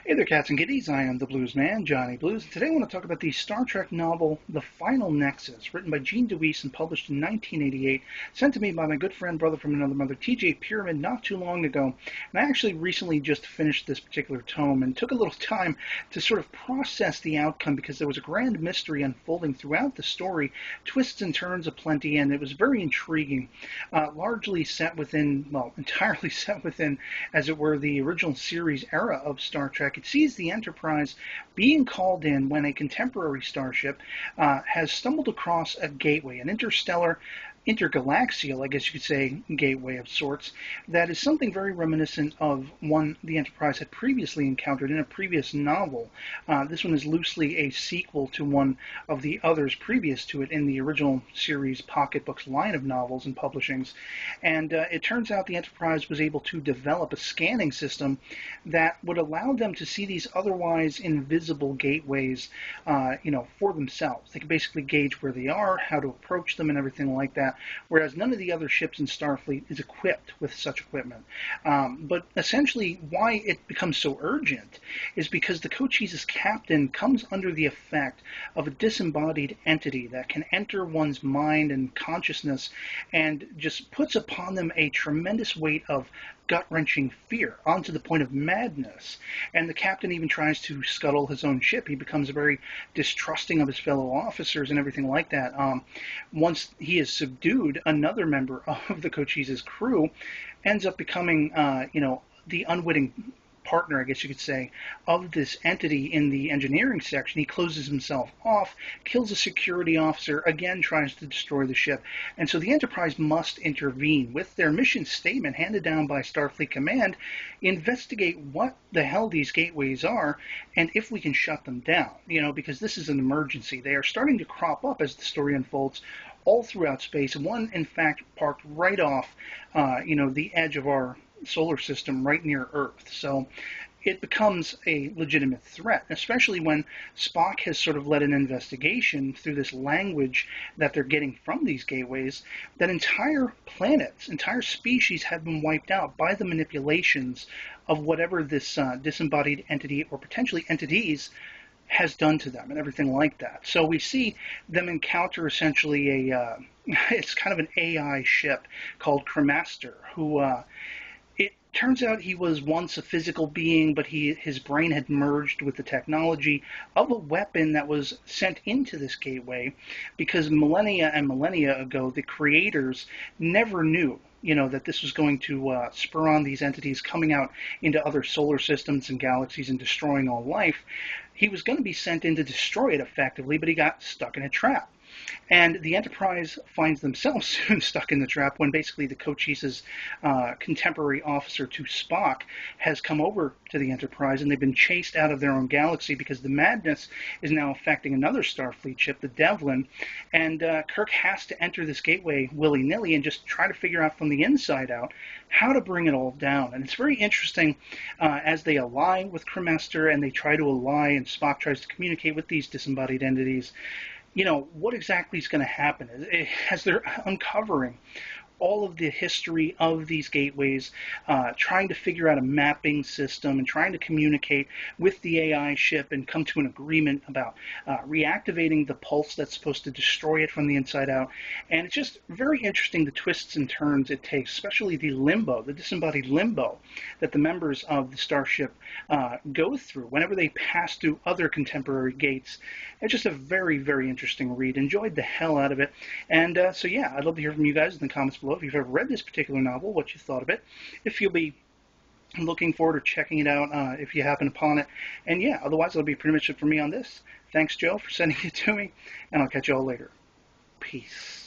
Hey there, cats and kitties. I am the Blues Man, Johnny Blues, and today I want to talk about the Star Trek novel, The Final Nexus, written by DeWeese and published in 1988, sent to me by my good friend, brother from another mother, T.J. Pyramid, not too long ago. And I actually recently just finished this particular tome and took a little time to sort of process the outcome because there was a grand mystery unfolding throughout the story, twists and turns aplenty, and it was very intriguing. Largely set within, well, entirely set within, as it were, the original series era of Star Trek. It sees the Enterprise being called in when a contemporary starship has stumbled across a gateway, an intergalaxial, I guess you could say, gateway of sorts, that is something very reminiscent of one the Enterprise had previously encountered in a previous novel. This one is loosely a sequel to one of the others previous to it in the original series Pocketbooks line of novels and publishings. And it turns out the Enterprise was able to develop a scanning system that would allow them to see these otherwise invisible gateways, for themselves. They can basically gauge where they are, how to approach them, and everything like that, whereas none of the other ships in Starfleet is equipped with such equipment. But essentially, why it becomes so urgent is because the Cochise's captain comes under the effect of a disembodied entity that can enter one's mind and consciousness and just puts upon them a tremendous weight of gut-wrenching fear, on to the point of madness. And the captain even tries to scuttle his own ship. He becomes very distrusting of his fellow officers and everything like that. Once he is subdued, another member of the Cochise's crew ends up becoming, the unwitting partner, I guess you could say, of this entity in the engineering section. He closes himself off, kills a security officer, again tries to destroy the ship. And so the Enterprise must intervene with their mission statement handed down by Starfleet Command, investigate what the hell these gateways are, and if we can shut them down, because this is an emergency. They are starting to crop up as the story unfolds all throughout space, and one, in fact, parked right off, the edge of our solar system right near Earth. So it becomes a legitimate threat, especially when Spock has sort of led an investigation through this language that they're getting from these gateways, that entire planets, entire species have been wiped out by the manipulations of whatever this disembodied entity or potentially entities has done to them and everything like that. So we see them encounter essentially it's kind of an AI ship called Cremaster, who turns out he was once a physical being, but his brain had merged with the technology of a weapon that was sent into this gateway because millennia and millennia ago, the creators never knew that this was going to spur on these entities coming out into other solar systems and galaxies and destroying all life. He was going to be sent in to destroy it effectively, but he got stuck in a trap. And the Enterprise finds themselves soon stuck in the trap when basically the Cochise's contemporary officer to Spock has come over to the Enterprise, and they've been chased out of their own galaxy because the madness is now affecting another Starfleet ship, the Devlin, and Kirk has to enter this gateway willy-nilly and just try to figure out from the inside out how to bring it all down. And it's very interesting as they ally with Cremaster and they try to ally and Spock tries to communicate with these disembodied entities. What exactly is going to happen as they're uncovering all of the history of these gateways, trying to figure out a mapping system and trying to communicate with the AI ship and come to an agreement about reactivating the pulse that's supposed to destroy it from the inside out. And it's just very interesting, the twists and turns it takes, especially the limbo, the disembodied limbo that the members of the starship go through whenever they pass through other contemporary gates. It's just a very, very interesting read. Enjoyed the hell out of it. And I'd love to hear from you guys in the comments below if you've ever read this particular novel, what you thought of it, if you'll be looking forward to checking it out if you happen upon it. And otherwise that'll be pretty much it for me on this. Thanks, Joe, for sending it to me, and I'll catch you all later. Peace.